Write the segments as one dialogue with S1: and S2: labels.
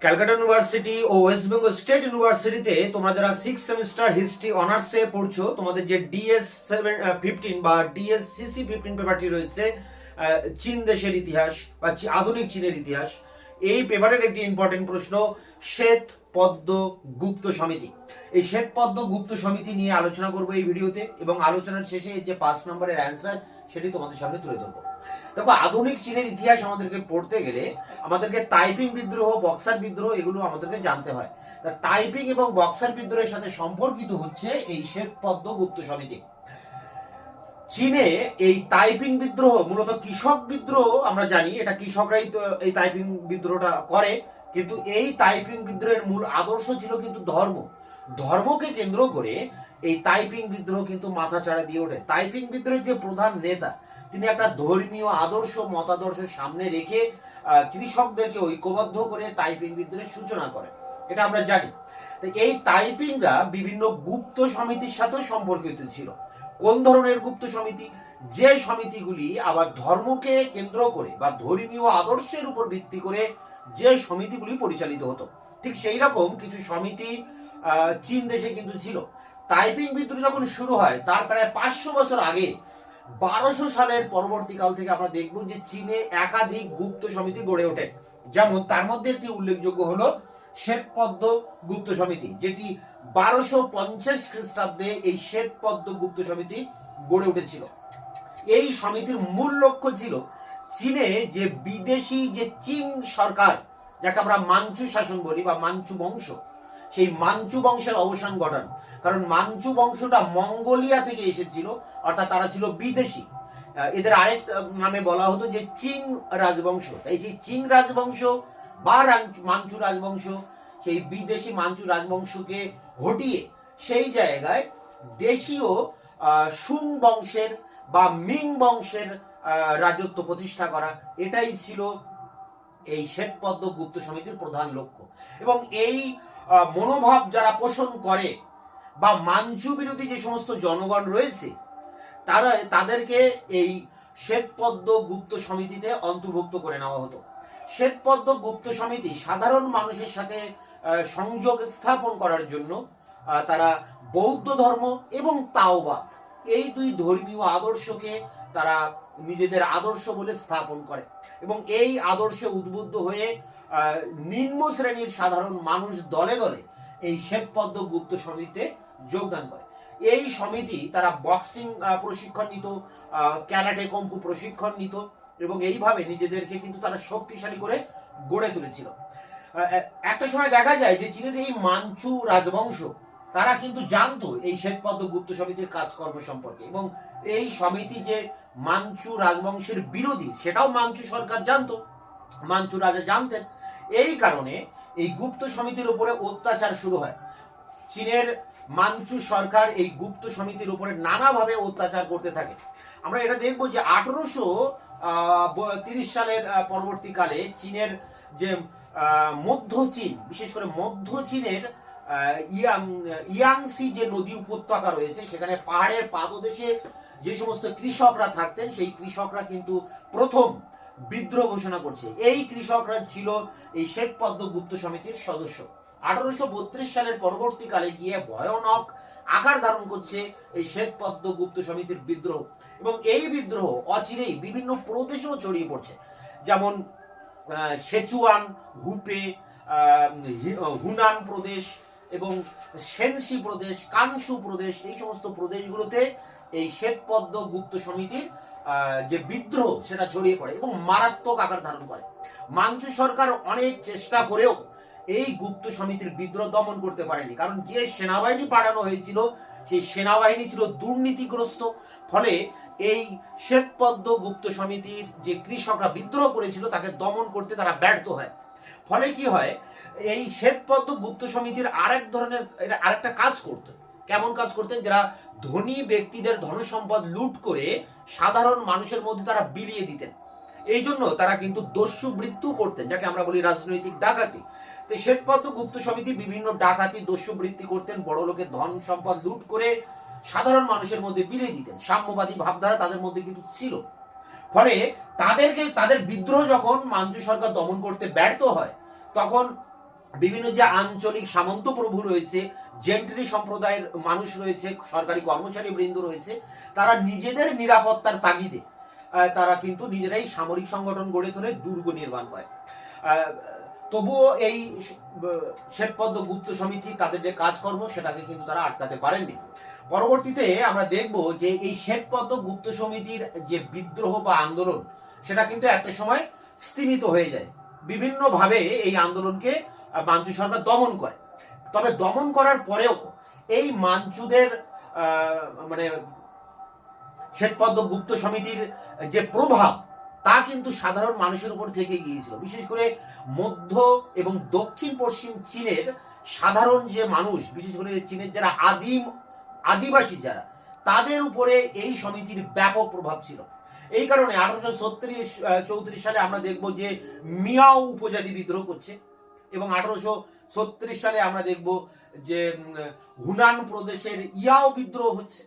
S1: Calcutta university ও West Bengal state ইউনিভার্সিটিতে তোমরা যারা 6 সেমিস্টার হিস্ট্রি অনার্সে পড়ছো, তোমাদের যে DS-15 বা DSCC-15 পেপারটি রয়েছে, চীন দেশের ইতিহাস বা আধুনিক চীনের ইতিহাস, এই পেপারের একটি ইম্পর্টেন্ট প্রশ্ন শ্বেত পদ্ম গুপ্ত সমিতি। এই শ্বেত পদ্ম গুপ্ত সমিতি নিয়ে আলোচনা করবো এই ভিডিওতে, এবং আলোচনার শেষে যে 5 নম্বরের অ্যান্সার সেটি তোমাদের সামনে তুলে ধরবো। দেখো, আধুনিক চীনের ইতিহাস আমাদেরকে পড়তে গেলে আমাদেরকে টাইপিং বিদ্রোহ, বক্সার বিদ্রোহ এগুলো আমাদেরকে জানতে হয়। তা টাইপিং এবং বক্সার বিদ্রোহের সাথে সম্পর্কিত হচ্ছে এই শ্বেত পদ্ম গুপ্ত সমিতি। চীনে এই টাইপিং বিদ্রোহ মূলত কৃষক বিদ্রোহ, আমরা জানি এটা কৃষকরাই তো এই টাইপিং বিদ্রোহটা করে, কিন্তু এই টাইপিং বিদ্রোহের মূল আদর্শ ছিল কিন্তু ধর্মকে কেন্দ্র করে এই টাইপিং বিদ্রোহ কিন্তু মাথা চাড়া দিয়ে ওঠে। টাইপিং বিদ্রোহের যে প্রধান নেতা, তিনি একটা ধর্মীয় আদর্শ মতাদর্শ সামনে রেখে কৃষকদেরকে ঐক্যবদ্ধ করে টাইপিং বিদ্রোহের সূচনা করে, এটা আমরা জানি। তো এই টাইপিংরা বিভিন্ন গুপ্ত সমিতির সাথেও সম্পর্কিত ছিল। কোন ধরনের গুপ্ত সমিতি? যে সমিতিগুলি আবার ধর্মকে কেন্দ্র করে বা ধর্মীয় আদর্শের উপর ভিত্তি করে যে সমিতিগুলি পরিচালিত হতো, ঠিক সেই রকম কিছু সমিতি চীন দেশে কিন্তু ছিল। টাইপিং বিদ্রোহ যখন শুরু হয় তার প্রায় 500 বছর আগে, 1200 সালের পরবর্তীকাল থেকে আমরা দেখব যে চীনে একাধিক গুপ্ত সমিতি গড়ে ওঠে। যেমন তার মধ্যে একটি উল্লেখযোগ্য হলো শ্বেত পদ্ম গুপ্ত সমিতি, যেটি 1250 খ্রিস্টাব্দে এই শ্বেত পদ্ম গুপ্ত সমিতি গড়ে উঠেছিল। এই সমিতির মূল লক্ষ্য ছিল চীনে যে বিদেশি যে চীন সরকার, যাকে আমরা মাঞ্চু শাসন বলি বা মাঞ্চু বংশ, সেই মাঞ্চু বংশের অবসান ঘটানো। কারণ মাঞ্চু বংশটা মঙ্গোলিয়া থেকে এসেছিল, অর্থাৎ তারা ছিল বিদেশি। এদের আরেক নামে বলা হতো যে চিং রাজবংশ। তাই সেই চিং রাজবংশ বা মাঞ্চু রাজবংশ, সেই বিদেশি মাঞ্চু রাজবংশকে হটিয়ে সেই জায়গায় দেশীয় সুং বংশের বা মিং বংশের রাজত্ব প্রতিষ্ঠা করা, এটাই ছিল এই শ্বেত পদ্ম গুপ্ত সমিতির প্রধান লক্ষ্য। এবং এই মনোভাব যারা পোষণ করে বা মাঞ্চু বিরোধী যে সমস্ত জনগণ রয়েছে, তাদেরকে এই শ্বেত পদ্ম গুপ্ত সমিতিতে অন্তর্ভুক্ত করে নেওয়া হতো। শ্বেত পদ্ম গুপ্ত সমিতি সাধারণ মানুষের সাথে সংযোগ স্থাপন করার জন্য তারা বৌদ্ধ ধর্ম এবং তাওবাদ, এই দুই ধর্মীয় আদর্শকে তারা নিজেদের আদর্শ বলে স্থাপন করে, এবং এই আদর্শে উদ্বুদ্ধ হয়ে নিম্ন শ্রেণীর সাধারণ মানুষ দলে দলে এই শ্বেত পদ্ম গুপ্ত সমিতিতে যোগদান করে। এই সমিতি তারা বক্সিং প্রশিক্ষণ নিত, ক্যারাটে কম্ফু প্রশিক্ষণ নিত, এবং এইভাবে নিজেদেরকে কিন্তু তারা শক্তিশালী করে গড়ে তুলেছিল। একটা সময় দেখা যায় যে চীনের এই মাঞ্চু রাজবংশ, তারা কিন্তু জানতো এই শ্বেত পদ্ম গুপ্ত সমিতির কাজকর্ম সম্পর্কে, এবং এই সমিতি যে মাঞ্চু রাজবংশের বিরোধী সেটাও মাঞ্চু সরকার জানতো, মাঞ্চু রাজা জানতেন। এই কারণে এই গুপ্ত সমিতির উপরে অত্যাচার শুরু হয়। চীনের মাঞ্চু সরকার এই গুপ্ত সমিতির উপরে নানাভাবে অত্যাচার করতে থাকে। আমরা এটা দেখবো যে 1830 সালের পরবর্তীকালে চীনের যে মধ্য চীন, বিশেষ করে মধ্য চীনের ইয়াংসি যে নদী উপত্যকা রয়েছে, সেখানে পাহাড়ের পাদদেশে যে সমস্ত কৃষকরা থাকতেন, সেই কৃষকরা কিন্তু প্রথম বিদ্রোহ ঘোষণা করছে। এই কৃষকরা ছিল এই শ্বেত পদ্ম গুপ্ত সমিতির সদস্য। 1832 সালের পরবর্তীকালে গিয়ে ভয়ানক আকার ধারণ করছে এই শ্বেত পদ্ম গুপ্ত সমিতির বিদ্রোহ, এবং এই বিদ্রোহ অচিরেই বিভিন্ন প্রদেশেও ছড়িয়ে পড়ছে। যেমন সেচুয়ান, হুপে, হুনান প্রদেশ এবং সেনসি প্রদেশ, কানসু প্রদেশ, এই সমস্ত প্রদেশগুলোতে এই শ্বেত পদ্ম গুপ্ত সমিতির যে বিদ্রোহ সেটা ছড়িয়ে পড়ে এবং মারাত্মক আকার ধারণ করে। মাঞ্চু সরকার অনেক চেষ্টা করেও এই গুপ্ত সমিতির বিদ্রোহ দমন করতে পারেনি, কারণ যে সেনাবাহিনী পাঠানো হয়েছিল সেই সেনাবাহিনী ছিল দুর্নীতিগ্রস্ত। ফলে এই শ্বেত পদ্ম গুপ্ত সমিতির যে কৃষকরা বিদ্রোহ করেছিল তাকে দমন করতে তারা ব্যর্থ হয়। ফলে কি হয়, এই শ্বেত পদ্ম গুপ্ত সমিতির আরেকটা কাজ করতেন। কেমন কাজ করতেন? যারা ধনী ব্যক্তিদের ধন সম্পদ লুট করে সাধারণ মানুষের মধ্যে তারা বিলিয়ে দিতেন। এই জন্য তারা কিন্তু দস্যুবৃত্তি করতেন, যাকে আমরা বলি রাজনৈতিক ডাকাতি। তো শ্বেত পদ্ম গুপ্ত সমিতি বিভিন্ন ডাকাতি, দস্যুবৃত্তি করতেন, বড় লোকের ধন সম্পদ লুট করে সাধারণ মানুষের মধ্যে বিলিয়ে দিতেন। সাম্যবাদী ভাবধারা তাদের মধ্যে কিন্তু ছিল। ফলে তাদের বিদ্রোহ যখন মাঞ্চু সরকার দমন করতে ব্যর্থ হয়, তখন বিভিন্ন যে আঞ্চলিক সামন্ত প্রভু রয়েছে, জেন্ট্রি সম্প্রদায়ের মানুষ রয়েছে, সরকারি কর্মচারী বৃন্দ রয়েছে, তারা নিজেদের নিরাপত্তার তাগিদে তারা কিন্তু নিজেরাই সামরিক সংগঠন গড়ে তোলে, দুর্গ নির্মাণ করে। তবুও এই শ্বেতপদ্ম গুপ্ত সমিতি তাদের যে কাজকর্ম সেটাকে কিন্তু তারা আটকাতে পারেননি। পরবর্তীতে আমরা দেখব যে এই শ্বেতপদ্ম গুপ্ত সমিতির যে বিদ্রোহ বা আন্দোলন সেটা কিন্তু একটা সময় স্তিমিত হয়ে যায়। বিভিন্নভাবে এই আন্দোলনকে মাঞ্চু সরকার দমন করে। তবে দমন করার পরেও এই মাঞ্চুদের মানে শ্বেতপদ্ম গুপ্ত সমিতির যে প্রভাব তা কিন্তু সাধারণ মানুষের উপর থেকে গিয়েছিল। বিশেষ করে মধ্য এবং দক্ষিণ পশ্চিম চীনের সাধারণ যে মানুষ, বিশেষ করে চীনের যারা আদিবাসী যারা, তাদের উপরে এই সমিতির ব্যাপক প্রভাব ছিল। এই কারণে 1834 সালে আমরা দেখব যে মিয়াও উপজাতি বিদ্রোহ করছে, এবং 1836 সালে আমরা দেখব যে হুনান প্রদেশের ইয়াও বিদ্রোহ হচ্ছে।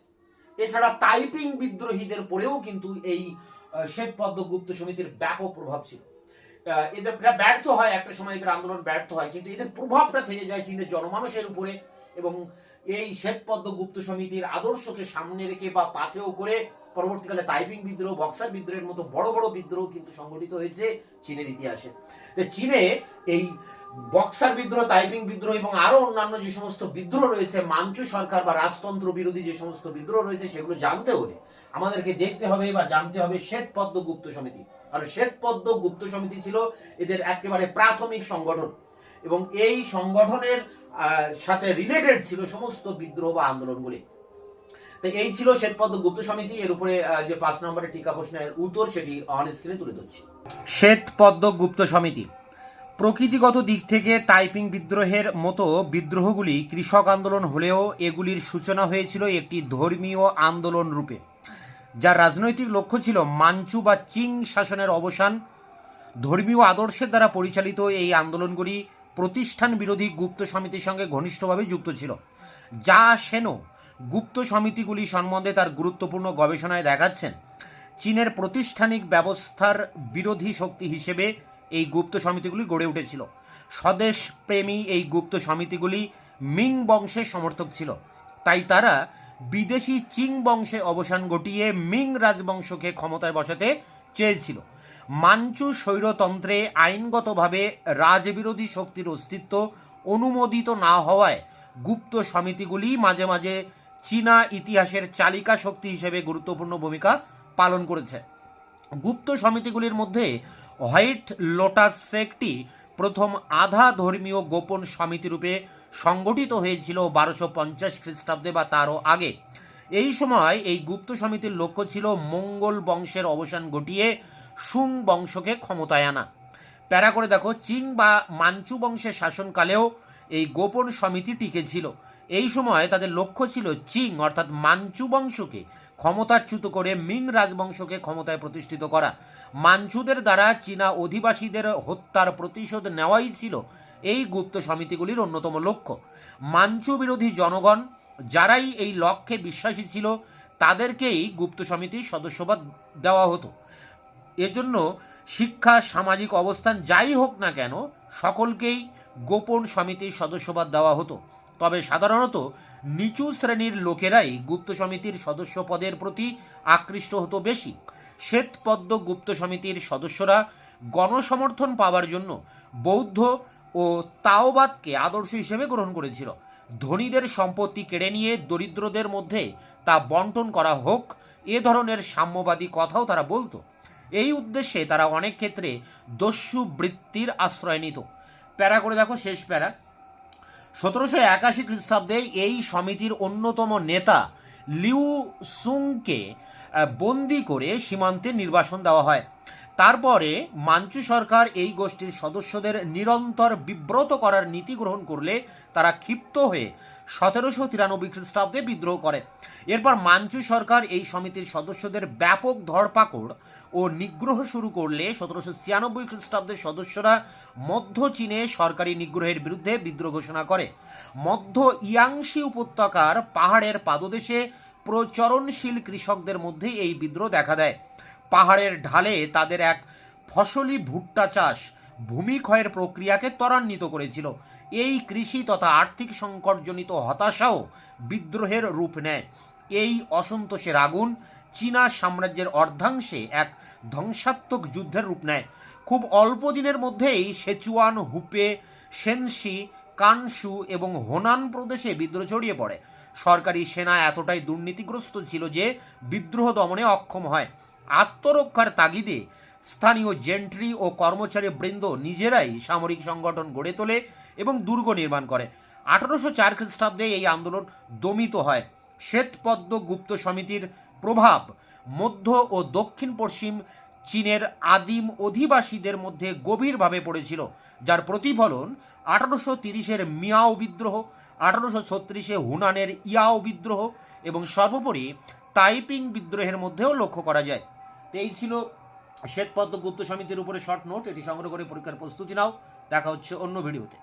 S1: এছাড়া তাইপিং বিদ্রোহীদের পরেও কিন্তু এই শ্বেতপদ্ম গুপ্ত সমিতির ব্যাপক প্রভাব ছিল। এদের ব্যর্থ হয়, একটা সময় এদের আন্দোলন ব্যর্থ হয়, কিন্তু এদের প্রভাবটা থেকে যায় চীনের জনমানুষের উপরে, এবং এই শ্বেতপদ্ম গুপ্ত সমিতির আদর্শকে সামনে রেখে বা পাথেয় করে পরবর্তীকালে তাইপিং বিদ্রোহ, বক্সার বিদ্রোহের মতো বড় বড় বিদ্রোহ কিন্তু সংগঠিত হয়েছে চীনের ইতিহাসে। চীনে এই বক্সার বিদ্রোহ, তাইপিং বিদ্রোহ এবং আরো অন্যান্য যে সমস্ত বিদ্রোহ রয়েছে, মাঞ্চু সরকার বা রাজতন্ত্র বিরোধী যে সমস্ত বিদ্রোহ রয়েছে, সেগুলো জানতে হলে আমাদেরকে দেখতে হবে বা জানতে হবে শ্বেতপদ্ম গুপ্ত সমিতি। আর শ্বেতপদ্ম গুপ্ত সমিতি ছিল এদের একেবারে প্রাথমিক সংগঠন, এবং এই সংগঠনের সাথে রিলেটেড ছিল সমস্ত বিদ্রোহ বা আন্দোলনগুলি। তো এই ছিল শ্বেতপদ্ম গুপ্ত সমিতি। এর উপরে যে 5 নম্বরের টিকা প্রশ্নের উত্তর সেটি অন স্ক্রিনে তুলে ধরছি। শ্বেতপদ্ম গুপ্ত সমিতি প্রকৃতিগত দিক থেকে তাইপিং বিদ্রোহের মতো বিদ্রোহগুলি কৃষক আন্দোলন হলেও এগুলির সূচনা হয়েছিল একটি ধর্মীয় আন্দোলন রূপে, যার রাজনৈতিক লক্ষ্য ছিল মাঞ্চু বা চিং শাসনের অবসান। ধর্মীয় আদর্শের দ্বারা পরিচালিত এই আন্দোলনগুলি প্রতিষ্ঠান বিরোধী গুপ্ত সমিতির সঙ্গে ঘনিষ্ঠভাবে যুক্ত ছিল। যা সেনো গুপ্ত সমিতিগুলি সম্বন্ধে তার গুরুত্বপূর্ণ গবেষণায় দেখাচ্ছেন, চীনের প্রাতিষ্ঠানিক ব্যবস্থার বিরোধী শক্তি হিসেবে এই গুপ্ত সমিতিগুলি গড়ে উঠেছিল। স্বদেশ প্রেমী এই গুপ্ত সমিতিগুলি মিং বংশের সমর্থক ছিল, তাই তারা বিদেশি চিং বংশে অবসান ঘটিয়ে মিং রাজবংশকে ক্ষমতায় বসাতে চেয়েছিল। মাঞ্চু স্বৈরতন্ত্রে আইনগতভাবে রাজবিরোধী শক্তির অস্তিত্ব অনুমোদিত না হওয়ায় গুপ্ত সমিতিগুলি মাঝে মাঝে চীনা ইতিহাসের চালিকা শক্তি হিসেবে গুরুত্বপূর্ণ ভূমিকা পালন করেছে। গুপ্ত সমিতিগুলির মধ্যে হোয়াইট লোটাস সেক্টটি প্রথম আধা ধর্মীয় গোপন সমিতি রূপে সংগঠিত হয়েছিল 1250 খ্রিস্টাব্দে বা তারও আগে। এই সময় এই গুপ্ত সমিতির লক্ষ্য ছিল মঙ্গল বংশের অবসান ঘটিয়ে সুং বংশকে ক্ষমতায় আনা। প্যারা করে দেখো, চিং বা মাঞ্চু বংশের শাসনকালেও এই গোপন সমিতি টিকে ছিল। এই সময় তাদের লক্ষ্য ছিল চিং অর্থাৎ মাঞ্চু বংশকে ক্ষমতাচ্যুত করে মিং রাজবংশকে ক্ষমতায় প্রতিষ্ঠিত করা। মাঞ্চুদের দ্বারা চীনা অধিবাসীদের হত্যার প্রতিশোধ নেওয়াই ছিল এই গুপ্ত সমিতিগুলির অন্যতম লক্ষ্য। মাঞ্চু বিরোধী জনগণ যারাই এই লক্ষ্যে বিশ্বাসী ছিল তাদেরকেই গুপ্ত সমিতির সদস্যপদ দেওয়া হতো। এজন্য শিক্ষা, সামাজিক অবস্থান যাই হোক না কেন, সকলকেই গোপন সমিতির সদস্যপদ দেওয়া হতো। তবে সাধারণত নিচু শ্রেণীর লোকেরাই গুপ্ত সমিতির সদস্য পদের প্রতি আকৃষ্ট হতো বেশি। শ্বেতপদ্ম গুপ্ত সমিতির সদস্যরা গণসমর্থন পাওয়ার জন্য বৌদ্ধ ও তাওবাদকে আদর্শ হিসেবে গ্রহণ করেছিল। ধনীদের সম্পত্তি কেড়ে নিয়ে দরিদ্রদের মধ্যে তা বন্টন করা হোক, এ ধরনের সাম্যবাদী কথাও তারা বলতো। এই উদ্দেশ্যে তারা অনেক ক্ষেত্রে দস্যু বৃত্তির আশ্রয় নিত। প্যারা করে দেখো, শেষ প্যারা। 1781 খ্রিস্টাব্দে এই সমিতির অন্যতম নেতা লিউ সুংকে বন্দি করে সীমান্তে নির্বাসন দেওয়া হয়। তারপরে মাঞ্চু সরকার এই গোষ্ঠীর সদস্যদের নিরন্তর বিব্রত করার নীতি গ্রহণ করলে তারা ক্ষিপ্ত হয়ে 1793 খ্রিস্টাব্দে বিদ্রোহ করে। এরপর মাঞ্চু সরকার এই সমিতির সদস্যদের ব্যাপক ধরপাকড় ও নিগ্রহ শুরু করলে 1796 খ্রিস্টাব্দের সদস্যরা মধ্য চীনে সরকারি নিগ্রহের বিরুদ্ধে বিদ্রোহ ঘোষণা করে। মধ্য ইয়াংশি উপত্যকার পাহাড়ের পাদদেশে প্রচরণশীল কৃষকদের মধ্যে এই বিদ্রোহ দেখা দেয়। পাহাড়ের ঢালে তাদের এক ফসলি ভুট্টা চাষ ভূমিক্ষয়ের প্রক্রিয়াকে ত্বরান্বিত করেছিল। এই কৃষি তথা আর্থিক সংকটজনিত হতাশাও বিদ্রোহের রূপ নেয়। এই অসন্তোষের আগুন চীনা সাম্রাজ্যের অর্ধাংশে এক ধ্বংসাত্মক যুদ্ধের রূপ নেয়। খুব অল্প দিনের মধ্যেই সেচুয়ান, হুপে, সেনসি, কানসু এবং হোনান প্রদেশে বিদ্রোহ ছড়িয়ে পড়ে। সরকারি সেনা এতটাই দুর্নীতিগ্রস্ত ছিল যে বিদ্রোহ দমনে অক্ষম হয়। আত্মরক্ষার তাগিদে স্থানীয় জেন্ট্রি ও কর্মচারী বৃন্দ নিজেরাই সামরিক সংগঠন গড়ে তোলে এবং দুর্গ নির্মাণ করে। 1804 খ্রিস্টাব্দে এই আন্দোলন দমিত হয়। শ্বেতপদ্ম গুপ্ত সমিতির প্রভাব মধ্য ও দক্ষিণ পশ্চিম চীনের আদিম অধিবাসীদের মধ্যে গভীরভাবে পড়েছিল, যার প্রতিফলন 1830-এর মিয়াও বিদ্রোহ, 1836-এ হুনানের ইয়াও বিদ্রোহ এবং সর্বোপরি তাইপিং বিদ্রোহের মধ্যেও লক্ষ্য করা যায়। তো এই ছিল শ্বেতপদ্ম গুপ্ত সমিতির উপরে শর্ট নোট। এটি সংগ্রহ করে পরীক্ষার প্রস্তুতি নাও। দেখা হচ্ছে অন্য ভিডিওতে।